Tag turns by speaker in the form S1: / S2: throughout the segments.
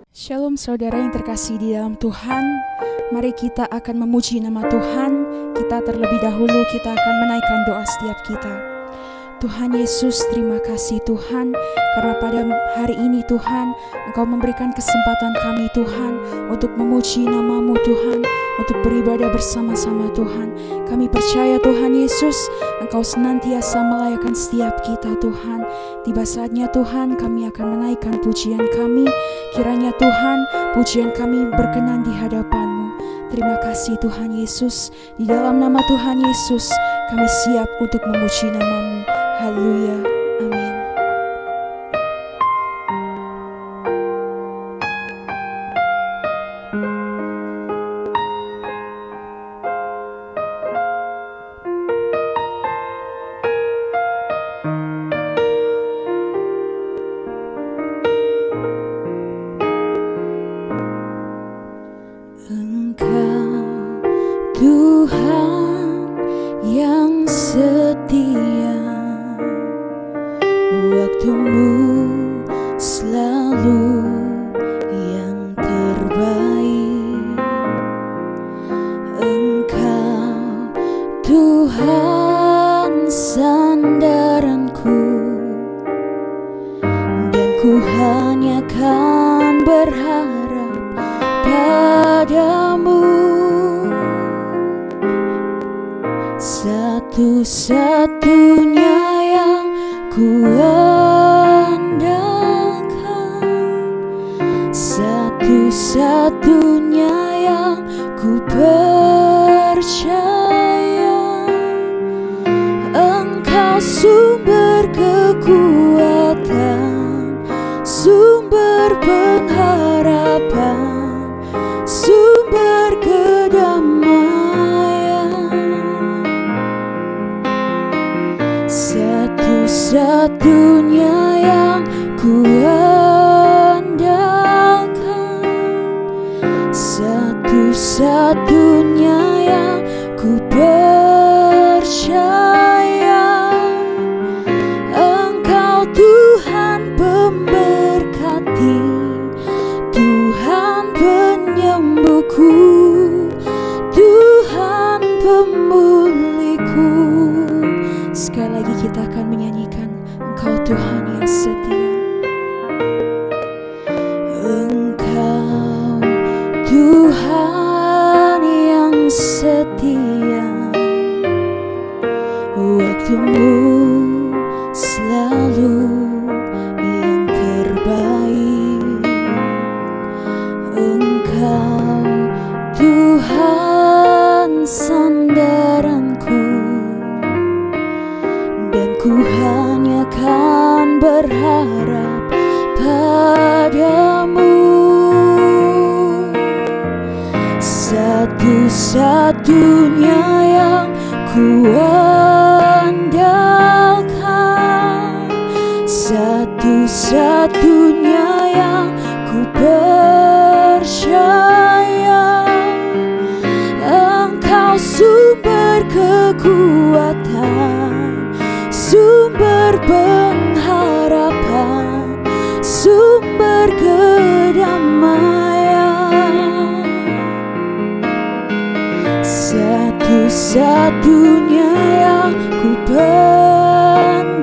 S1: Shalom saudara yang terkasih di dalam Tuhan. Mari kita akan memuji nama Tuhan. Kita terlebih dahulu kita akan menaikkan doa setiap kita. Tuhan Yesus, terima kasih Tuhan, karena pada hari ini Tuhan, Engkau memberikan kesempatan kami Tuhan, untuk memuji nama-Mu Tuhan, untuk beribadah bersama-sama Tuhan. Kami percaya Tuhan Yesus, Engkau senantiasa melayakkan setiap kita Tuhan. Tiba saatnya Tuhan, kami akan menaikkan pujian kami. Kiranya Tuhan, pujian kami berkenan di hadapan-Mu. Terima kasih Tuhan Yesus. Di dalam nama Tuhan Yesus, kami siap untuk memuji nama-Mu. Haleluya, amin. Engkau Tuhan yang setia, waktu-Mu selalu yang terbaik. Engkau Tuhan sandaranku, dan ku hanya kan berharap padamu. Satu-satunya yang ku andalkan, satu-satunya yang ku percaya. Engkau sumber kekuatan, sumber pengharapan, sumber kedamaian. Satu-satunya yang ku andalkan, satu-satunya yang ku percaya. Engkau Tuhan pemberkati, Tuhan penyembuhku, Tuhan pemulihku. Sekali lagi kita akan menyanyikan, Engkau Tuhan yang setia. Engkau Tuhan yang setia, waktu-Mu selalu yang terbaik. Engkau Tuhan sandaranku, dan ku hanya kan berharap padamu. Satu-satunya yang ku andalkan, satu-satunya yang ku percaya. Engkau sumber kekuatan, sumber pengharapan, sumber kedamaian. Satu-satunya yang ku andalkan,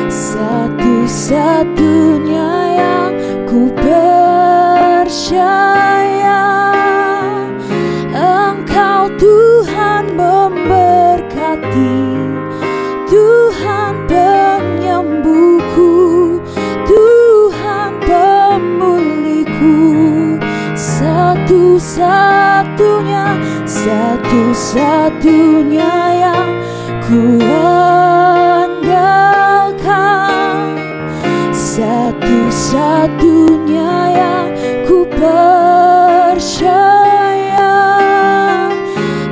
S1: satu-satunya yang ku percaya. Engkau Tuhan memberkati, Tuhan penyembuhku, Tuhan pemulihku. Satu-satunya, satu-satunya yang ku andalkan, satu-satunya yang ku percaya.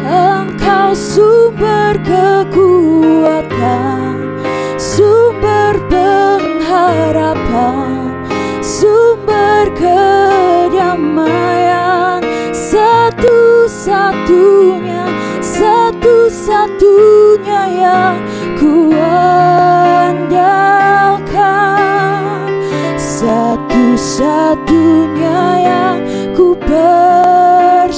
S1: Engkau sumber kekuatan, sumber pengharapan, sumber kedamaian. Satu-satunya, satu-satunya yang ku andalkan, satu-satunya yang ku percaya.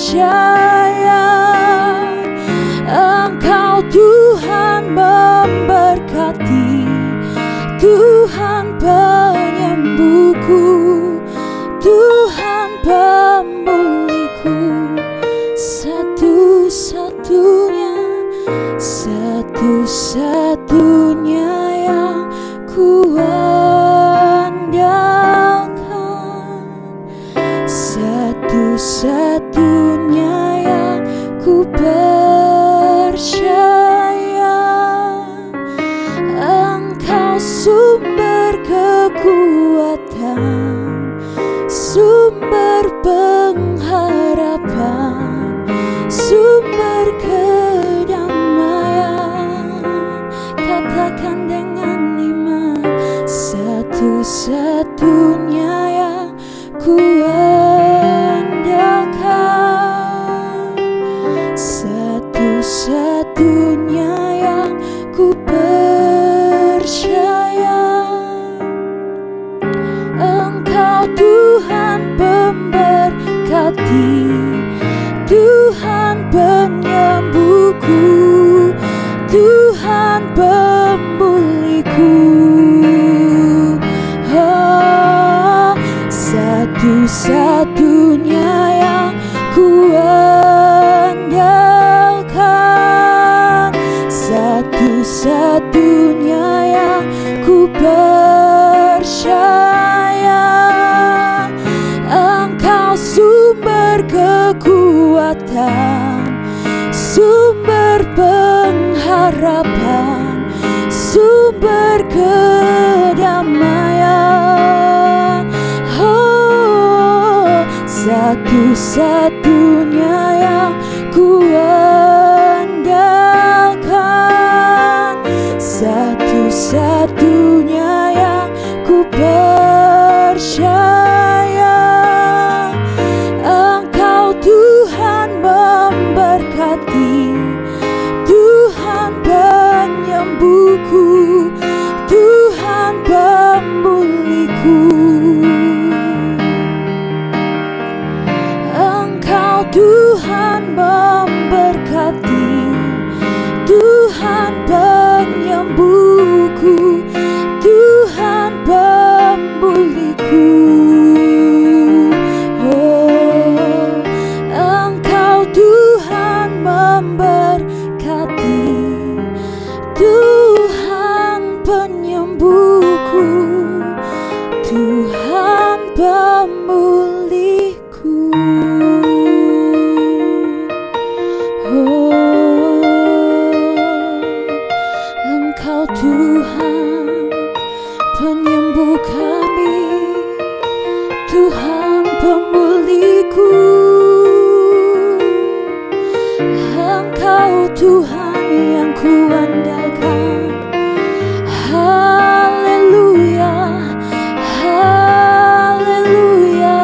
S1: Engkau Tuhan memberkati, Tuhan penyembuhku, Tuhan pemulihku, satu-satunya, satu-satunya yang ku andalkan, satu-satunya yang ku percaya. Engkau sumber kekuatan, sumber pengharapan, sumber kedamaian. Katakan dengan iman, satu-satunya yang ku andalkan, satu-satunya yang ku percaya. Engkau Tuhan pemberkati, Tuhan penyembuhku, Tuhan pemulihku. Oh, satu-satunya yang ku andalkan, satu-satunya yang ku percaya. Engkau sumber kekuatan, sumber pengharapan, sumber kedamaian. Oh, satu-satunya yang ku andalkan, satu-satunya yang ku percaya. Engkau Tuhan memberkati, Tuhan penyembuhku, Tuhan pemulihku. Engkau Tuhan memberkati, Tuhan penyembuhku, Tuhan pemulihku. Oh, Engkau Tuhan memberkati, Tuhan penyembuhku, Tuhan pemulihku. Oh, Engkau Tuhan penyembuh kami, Tuhan pemulihku. Engkau Tuhan yang ku andalkan. Haleluya, haleluya.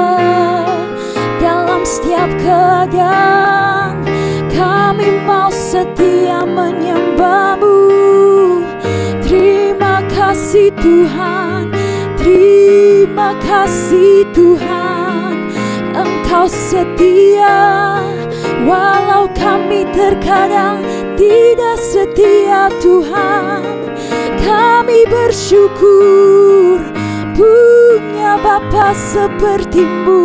S1: Dalam setiap keadaan kami mau setia menyembah-Mu. Terima kasih Tuhan, terima kasih Tuhan. Engkau setia, walau kami terkadang tidak setia Tuhan. Kami bersyukur punya Bapa seperti-Mu.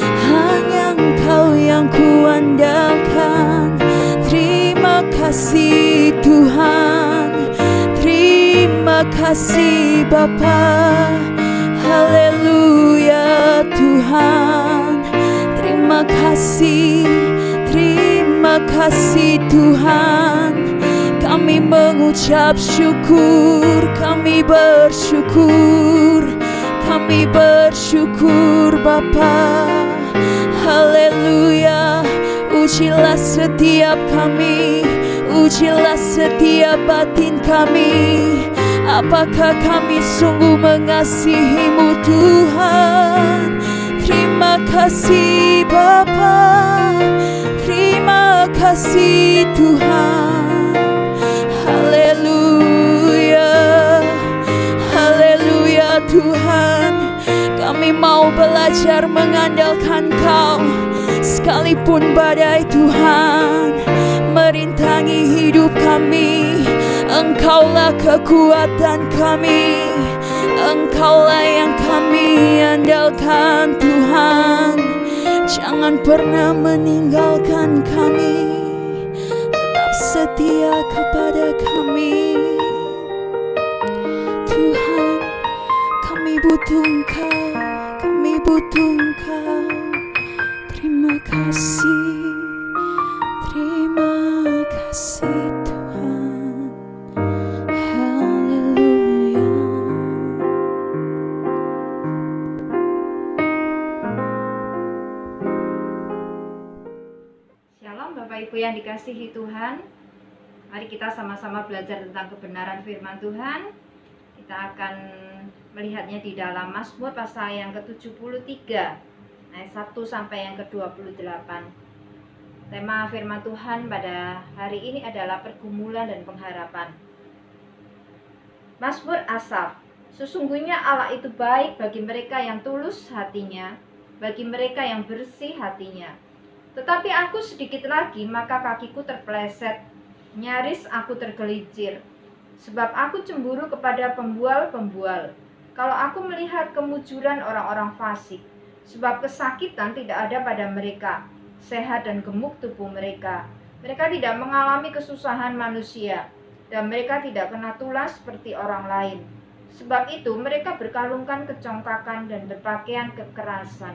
S1: Hanya Engkau yang ku andalkan. Terima kasih Tuhan, terima kasih Bapa. Haleluya Tuhan. Terima kasih Tuhan. Kami mengucap syukur, kami bersyukur, kami bersyukur Bapa. Haleluya. Ujilah setiap kami, ujilah setiap batin kami. Apakah kami sungguh mengasihi-Mu Tuhan. Terima kasih Bapa, terima kasih Tuhan. Haleluya, haleluya Tuhan. belajar mengandalkan Kau. Sekalipun badai Tuhan merintangi hidup kami, Engkaulah kekuatan kami, Engkaulah yang kami andalkan Tuhan. Jangan pernah meninggalkan kami, tetap setia kepada kami. Tuhan, kami butuh Engkau, kami butuh Engkau. Terima kasih Tuhan. Haleluya.
S2: Shalom Bapak Ibu yang dikasihi Tuhan. Mari kita sama-sama belajar tentang kebenaran firman Tuhan. Kita akan melihatnya di dalam Mazmur pasal yang ke-73 ayat 1 sampai yang ke-28. Tema firman Tuhan pada hari ini adalah pergumulan dan pengharapan. Mazmur Asaf. Sesungguhnya Allah itu baik bagi mereka yang tulus hatinya, bagi mereka yang bersih hatinya. Tetapi aku sedikit lagi, maka kakiku terpeleset, nyaris aku tergelincir. Sebab aku cemburu kepada pembual-pembual, kalau aku melihat kemujuran orang-orang fasik. Sebab kesakitan tidak ada pada mereka, sehat dan gemuk tubuh mereka. Mereka tidak mengalami kesusahan manusia, dan mereka tidak kena tulas seperti orang lain. Sebab itu mereka berkalungkan kecongkakan dan berpakaian kekerasan.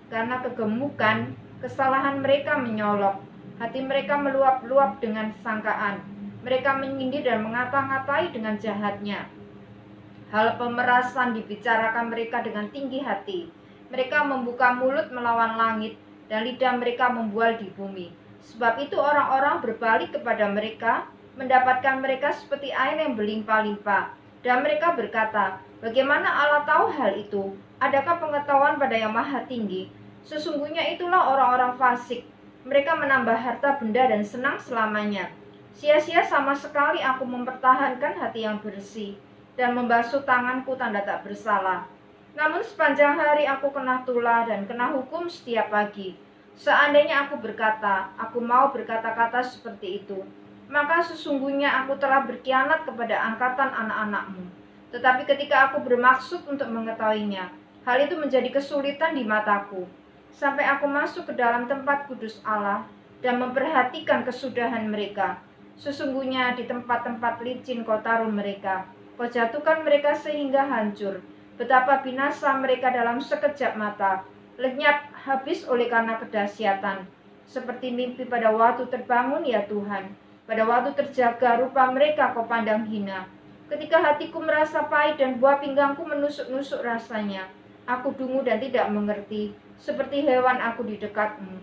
S2: Karena kegemukan, kesalahan mereka menyolok, hati mereka meluap-luap dengan sangkaan. Mereka menyindir dan mengata-ngatai dengan jahatnya. Hal pemerasan dibicarakan mereka dengan tinggi hati. Mereka membuka mulut melawan langit, dan lidah mereka membual di bumi. Sebab itu orang-orang berbalik kepada mereka, mendapatkan mereka seperti air yang berlimpah-limpah. Dan mereka berkata, bagaimana Allah tahu hal itu? Adakah pengetahuan pada yang maha tinggi? Sesungguhnya itulah orang-orang fasik. Mereka menambah harta benda dan senang selamanya. Sia-sia sama sekali aku mempertahankan hati yang bersih, dan membasuh tanganku tanda tak bersalah. Namun sepanjang hari aku kena tulah dan kena hukum setiap pagi. Seandainya aku berkata, aku mau berkata-kata seperti itu, maka sesungguhnya aku telah berkhianat kepada angkatan anak-anakmu. Tetapi ketika aku bermaksud untuk mengetahuinya, hal itu menjadi kesulitan di mataku. Sampai aku masuk ke dalam tempat kudus Allah dan memperhatikan kesudahan mereka. Sesungguhnya di tempat-tempat licin kau taruh mereka, kau jatuhkan mereka sehingga hancur. Betapa binasa mereka dalam sekejap mata, lenyap habis oleh karena kedahsyatan. Seperti mimpi pada waktu terbangun ya Tuhan, pada waktu terjaga rupa mereka kau pandang hina. Ketika hatiku merasa pahit dan buah pinggangku menusuk-nusuk rasanya, aku dungu dan tidak mengerti, seperti hewan aku di dekatmu.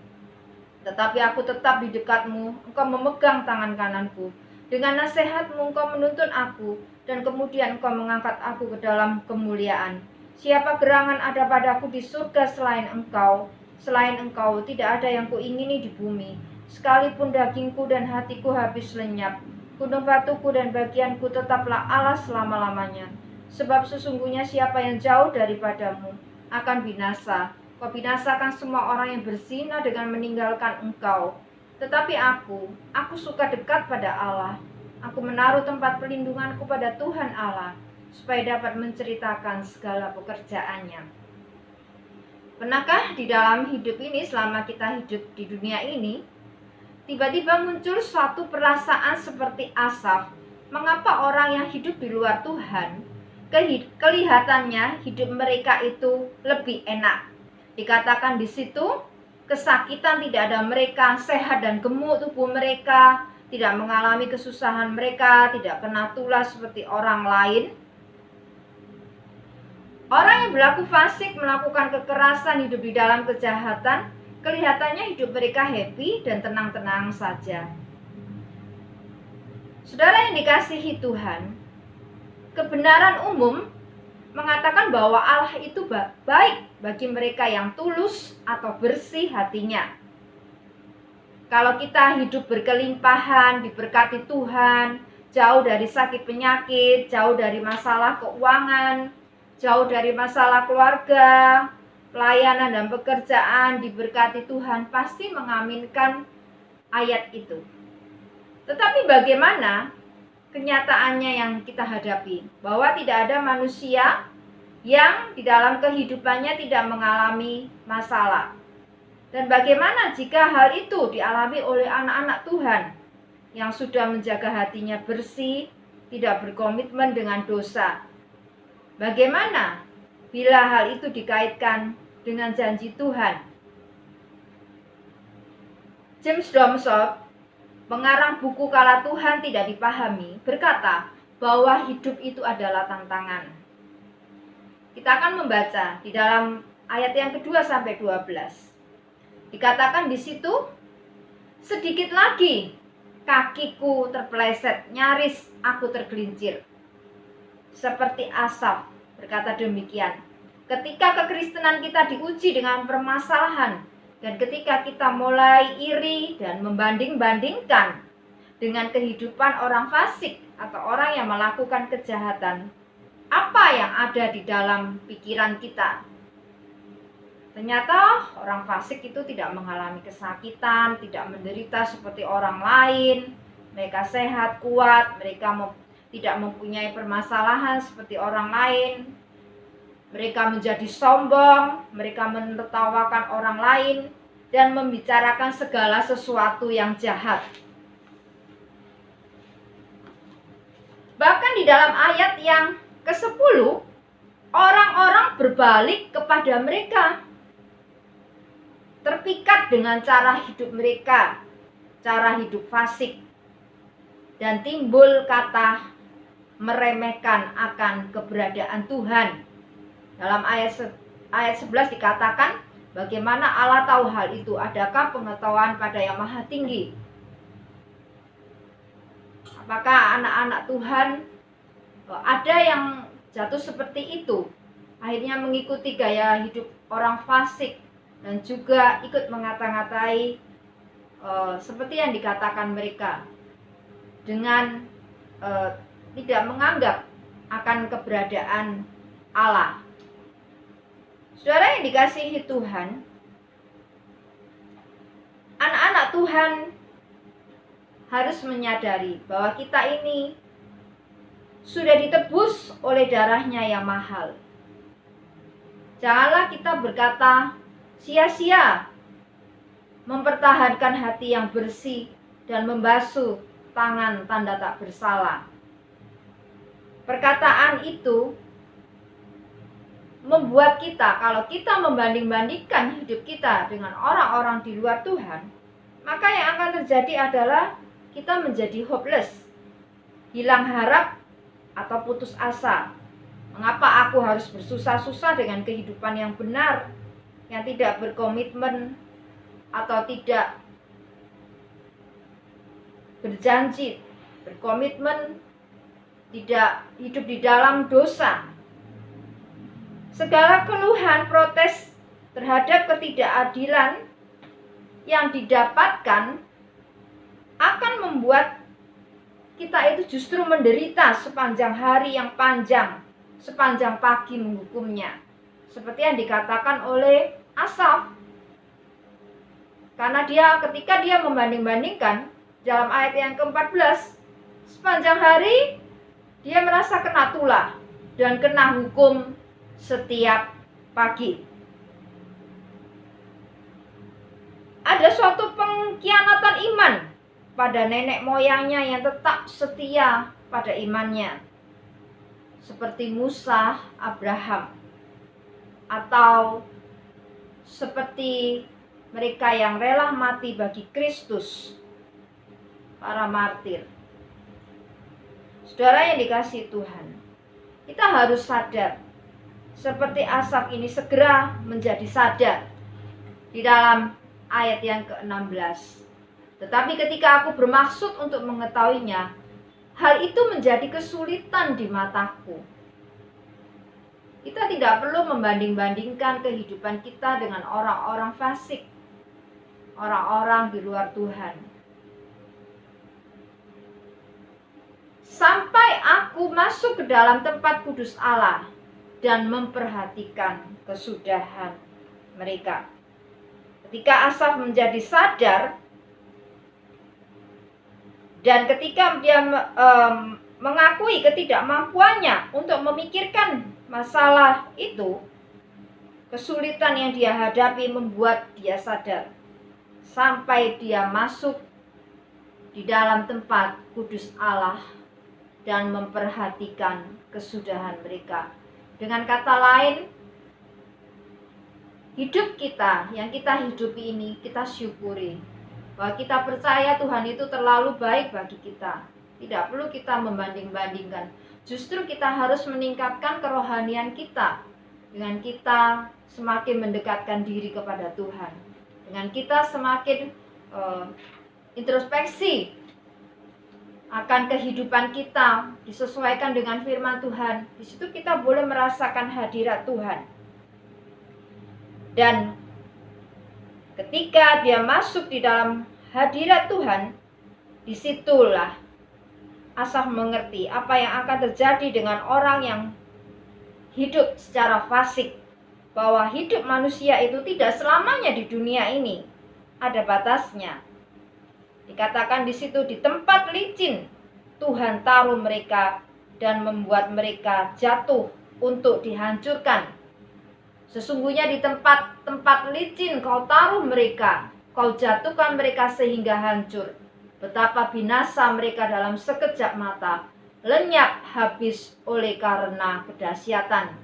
S2: Tetapi aku tetap di dekatmu, engkau memegang tangan kananku. Dengan nasihatmu engkau menuntun aku, dan kemudian engkau mengangkat aku ke dalam kemuliaan. Siapa gerangan ada padaku di surga selain engkau? Selain engkau tidak ada yang kuingini di bumi. Sekalipun dagingku dan hatiku habis lenyap, gunung batuku dan bagianku tetaplah Allah selama-lamanya. Sebab sesungguhnya siapa yang jauh daripadamu akan binasa. Kau binasakan semua orang yang berzina dengan meninggalkan engkau. Tetapi aku suka dekat pada Allah. Aku menaruh tempat pelindunganku pada Tuhan Allah, supaya dapat menceritakan segala pekerjaannya. Pernahkah di dalam hidup ini, selama kita hidup di dunia ini, tiba-tiba muncul suatu perasaan seperti Asaf? Mengapa orang yang hidup di luar Tuhan, kelihatannya hidup mereka itu lebih enak? Dikatakan di situ, kesakitan tidak ada mereka, sehat dan gemuk tubuh mereka, tidak mengalami kesusahan mereka, tidak kena tulas seperti orang lain. Orang yang berlaku fasik, melakukan kekerasan, hidup di dalam kejahatan, kelihatannya hidup mereka happy dan tenang-tenang saja. Saudara yang dikasihi Tuhan, kebenaran umum mengatakan bahwa Allah itu baik bagi mereka yang tulus atau bersih hatinya. Kalau kita hidup berkelimpahan, diberkati Tuhan, jauh dari sakit penyakit, jauh dari masalah keuangan, jauh dari masalah keluarga, pelayanan dan pekerjaan diberkati Tuhan pasti mengaminkan ayat itu. Tetapi bagaimana kenyataannya yang kita hadapi? Bahwa tidak ada manusia yang di dalam kehidupannya tidak mengalami masalah. Dan bagaimana jika hal itu dialami oleh anak-anak Tuhan yang sudah menjaga hatinya bersih, tidak berkomitmen dengan dosa? Bagaimana bila hal itu dikaitkan dengan janji Tuhan? James Domsop, pengarang buku Kala Tuhan Tidak Dipahami, berkata bahwa hidup itu adalah tantangan. Kita akan membaca di dalam ayat yang kedua sampai 12. Dikatakan di situ, sedikit lagi kakiku terpeleset, nyaris aku tergelincir. Seperti Asaf berkata demikian. Ketika kekristenan kita diuji dengan permasalahan, dan ketika kita mulai iri dan membanding-bandingkan dengan kehidupan orang fasik atau orang yang melakukan kejahatan, apa yang ada di dalam pikiran kita? Ternyata orang fasik itu tidak mengalami kesakitan, tidak menderita seperti orang lain. Mereka sehat, kuat, mereka tidak mempunyai permasalahan seperti orang lain. Mereka menjadi sombong, mereka menertawakan orang lain, dan membicarakan segala sesuatu yang jahat. Bahkan di dalam ayat yang ke-10, orang-orang berbalik kepada mereka, terpikat dengan cara hidup mereka, cara hidup fasik, dan timbul kata meremehkan akan keberadaan Tuhan. Dalam ayat 11 dikatakan, bagaimana Allah tahu hal itu? Adakah pengetahuan pada Yang Maha Tinggi? Apakah anak-anak Tuhan ada yang jatuh seperti itu? Akhirnya mengikuti gaya hidup orang fasik dan juga ikut mengata-ngatai seperti yang dikatakan mereka, dengan tidak menganggap akan keberadaan Allah. Saudara yang dikasihi Tuhan, anak-anak Tuhan harus menyadari bahwa kita ini sudah ditebus oleh darahnya yang mahal. Janganlah kita berkata sia-sia mempertahankan hati yang bersih dan membasuh tangan tanda tak bersalah. Perkataan itu membuat kita, kalau kita membanding-bandingkan hidup kita dengan orang-orang di luar Tuhan, maka yang akan terjadi adalah kita menjadi hopeless, hilang harap atau putus asa. Mengapa aku harus bersusah-susah dengan kehidupan yang benar, yang tidak berkomitmen atau tidak berjanji, berkomitmen, tidak hidup di dalam dosa. Segala keluhan, protes terhadap ketidakadilan yang didapatkan akan membuat kita itu justru menderita sepanjang hari yang panjang, sepanjang pagi menghukumnya. Seperti yang dikatakan oleh Asaf. Karena ketika dia membanding-bandingkan dalam ayat yang ke-14, sepanjang hari dia merasa kena tulah dan kena hukum setiap pagi. Ada suatu pengkhianatan iman pada nenek moyangnya yang tetap setia pada imannya, seperti Musa, Abraham, atau seperti mereka yang rela mati bagi Kristus, para martir. Saudara yang dikasihi Tuhan, kita harus sadar, seperti Asaf ini segera menjadi sadar di dalam ayat yang ke-16. Tetapi ketika aku bermaksud untuk mengetahuinya, hal itu menjadi kesulitan di mataku. Kita tidak perlu membanding-bandingkan kehidupan kita dengan orang-orang fasik, orang-orang di luar Tuhan. Sampai aku masuk ke dalam tempat kudus Allah dan memperhatikan kesudahan mereka. Ketika Asaf menjadi sadar dan ketika dia mengakui ketidakmampuannya untuk memikirkan masalah itu, kesulitan yang dia hadapi membuat dia sadar sampai dia masuk di dalam tempat kudus Allah dan memperhatikan kesudahan mereka. Dengan kata lain, hidup kita yang kita hidupi ini kita syukuri, bahwa kita percaya Tuhan itu terlalu baik bagi kita. Tidak perlu kita membanding-bandingkan. Justru kita harus meningkatkan kerohanian kita dengan kita semakin mendekatkan diri kepada Tuhan, dengan kita semakin introspeksi akan kehidupan kita disesuaikan dengan firman Tuhan. Di situ kita boleh merasakan hadirat Tuhan. Dan ketika dia masuk di dalam hadirat Tuhan, disitulah Asaf mengerti apa yang akan terjadi dengan orang yang hidup secara fasik, bahwa hidup manusia itu tidak selamanya di dunia ini, ada batasnya. Dikatakan di situ, di tempat licin Tuhan taruh mereka dan membuat mereka jatuh untuk dihancurkan. Sesungguhnya di tempat licin kau taruh mereka, kau jatuhkan mereka sehingga hancur. Betapa binasa mereka dalam sekejap mata, lenyap habis oleh karena kedahsyatan.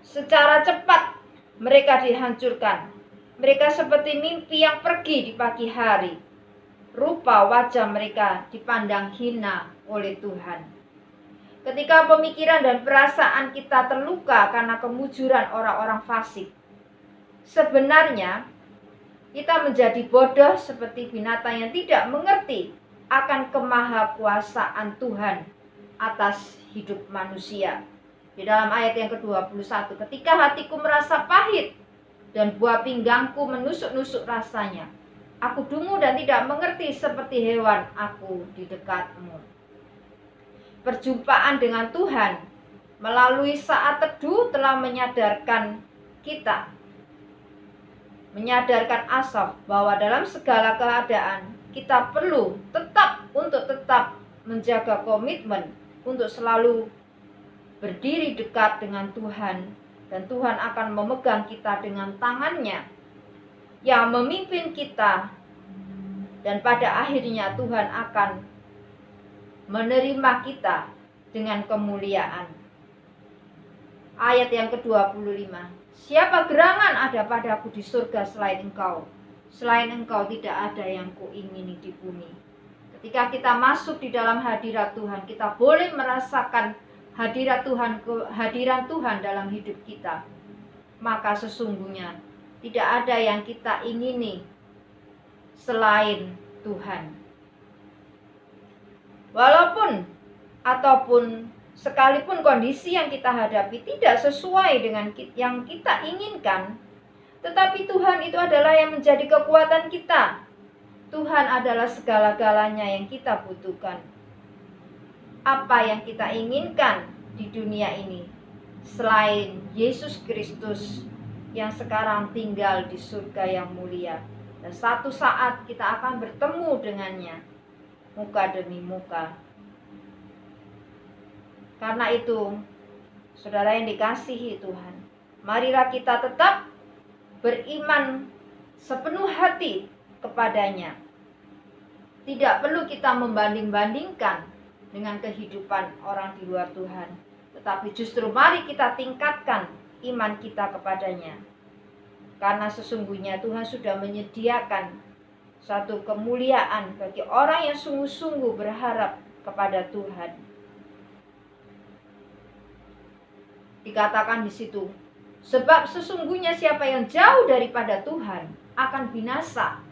S2: Secara cepat mereka dihancurkan. Mereka seperti mimpi yang pergi di pagi hari. Rupa wajah mereka dipandang hina oleh Tuhan. Ketika pemikiran dan perasaan kita terluka karena kemujuran orang-orang fasik, sebenarnya kita menjadi bodoh seperti binatang yang tidak mengerti akan kemahakuasaan Tuhan atas hidup manusia. Di dalam ayat yang ke-21, ketika hatiku merasa pahit dan buah pinggangku menusuk-nusuk rasanya, aku dungu dan tidak mengerti seperti hewan aku di dekatmu. Perjumpaan dengan Tuhan melalui saat teduh telah menyadarkan kita, menyadarkan Asaf bahwa dalam segala keadaan kita perlu tetap menjaga komitmen untuk selalu berdiri dekat dengan Tuhan, dan Tuhan akan memegang kita dengan tangannya yang memimpin kita, dan pada akhirnya Tuhan akan menerima kita dengan kemuliaan. Ayat yang ke-25, siapa gerangan ada padaku di surga selain engkau? Selain engkau tidak ada yang kuingini di bumi. Ketika kita masuk di dalam hadirat Tuhan, kita boleh merasakan hadiran Tuhan dalam hidup kita. Maka sesungguhnya tidak ada yang kita ingini selain Tuhan. Walaupun ataupun sekalipun kondisi yang kita hadapi tidak sesuai dengan yang kita inginkan, tetapi Tuhan itu adalah yang menjadi kekuatan kita. Tuhan adalah segala-galanya yang kita butuhkan. Apa yang kita inginkan di dunia ini selain Yesus Kristus yang sekarang tinggal di surga yang mulia, dan satu saat kita akan bertemu dengannya muka demi muka. Karena itu, saudara yang dikasihi Tuhan, marilah kita tetap beriman sepenuh hati kepadanya. Tidak perlu kita membanding-bandingkan dengan kehidupan orang di luar Tuhan, tetapi justru mari kita tingkatkan iman kita kepadanya. Karena sesungguhnya Tuhan sudah menyediakan satu kemuliaan bagi orang yang sungguh-sungguh berharap kepada Tuhan. Dikatakan di situ, sebab sesungguhnya siapa yang jauh daripada Tuhan akan binasa.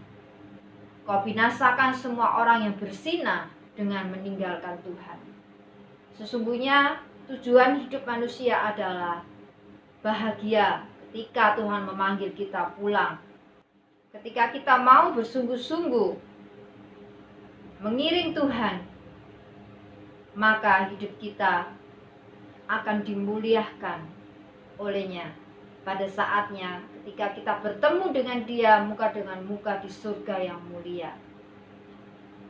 S2: Kau binasakan semua orang yang berzina dengan meninggalkan Tuhan. Sesungguhnya tujuan hidup manusia adalah bahagia ketika Tuhan memanggil kita pulang. Ketika kita mau bersungguh-sungguh mengiring Tuhan, maka hidup kita akan dimuliakan olehnya. pada saatnya ketika kita bertemu dengan Dia muka dengan muka di surga yang mulia.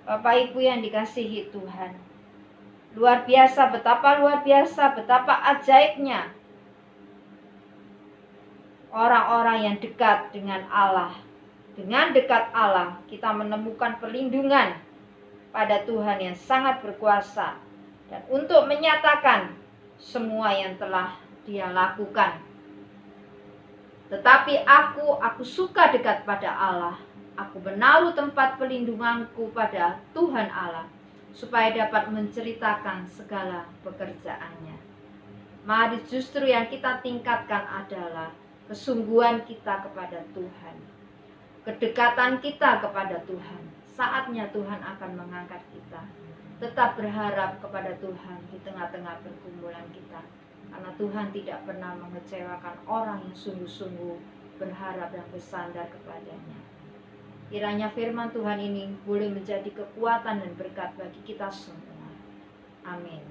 S2: Bapak Ibu yang dikasihi Tuhan, luar biasa, betapa luar biasa, betapa ajaibnya orang-orang yang dekat dengan Allah. Dengan dekat Allah kita menemukan perlindungan pada Tuhan yang sangat berkuasa dan untuk menyatakan semua yang telah Dia lakukan. Tetapi aku suka dekat pada Allah. Aku menaruh tempat perlindunganku pada Tuhan Allah, supaya dapat menceritakan segala pekerjaannya. Mari justru yang kita tingkatkan adalah kesungguhan kita kepada Tuhan. Kedekatan kita kepada Tuhan. Saatnya Tuhan akan mengangkat kita. Tetap berharap kepada Tuhan di tengah-tengah pergumulan kita. Karena Tuhan tidak pernah mengecewakan orang yang sungguh-sungguh berharap dan bersandar kepadanya. Kiranya firman Tuhan ini boleh menjadi kekuatan dan berkat bagi kita semua. Amin.